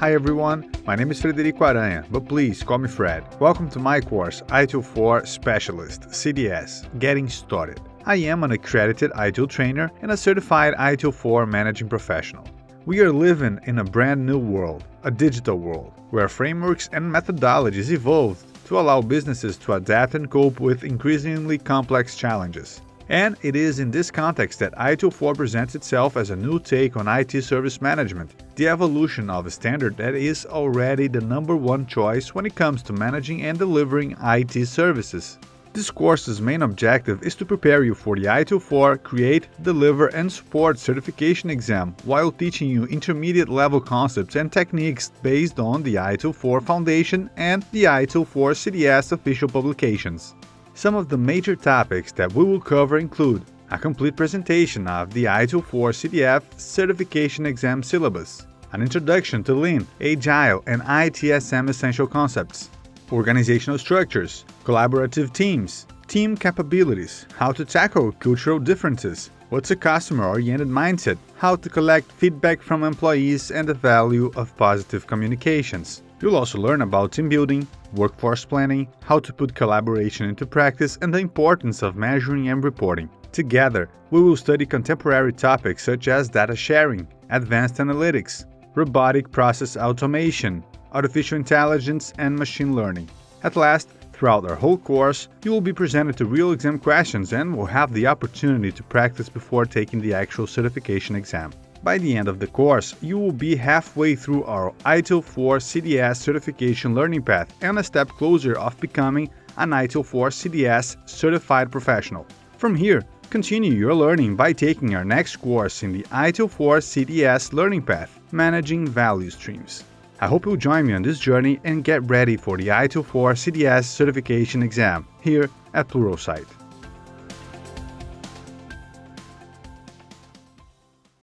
Hi everyone, my name is Frederico Aranha, but please call me Fred. Welcome to my course, ITIL 4 Specialist, CDS, Getting Started. I am an accredited ITIL trainer and a certified ITIL 4 managing professional. We are living in a brand new world, a digital world, where frameworks and methodologies evolved to allow businesses to adapt and cope with increasingly complex challenges. And it is in this context that ITIL 4 presents itself as a new take on IT service management, the evolution of a standard that is already the #1 choice when it comes to managing and delivering IT services. This course's main objective is to prepare you for the ITIL 4 Create, Deliver and Support certification exam while teaching you intermediate level concepts and techniques based on the ITIL 4 Foundation and the ITIL 4 CDS official publications. Some of the major topics that we will cover include a complete presentation of the ITIL 4 CDF certification exam syllabus, an introduction to Lean, Agile, and ITSM essential concepts, organizational structures, collaborative teams, team capabilities, how to tackle cultural differences, what's a customer-oriented mindset, how to collect feedback from employees, and the value of positive communications. You'll also learn about team building, workforce planning, how to put collaboration into practice, and the importance of measuring and reporting. Together, we will study contemporary topics such as data sharing, advanced analytics, robotic process automation, artificial intelligence, and machine learning. At last, throughout our whole course, you will be presented to real exam questions and will have the opportunity to practice before taking the actual certification exam. By the end of the course, you will be halfway through our ITIL 4 CDS certification learning path and a step closer of becoming an ITIL 4 CDS certified professional. From here, continue your learning by taking our next course in the ITIL 4 CDS learning path, Managing Value Streams. I hope you'll join me on this journey and get ready for the ITIL 4 CDS certification exam here at Pluralsight.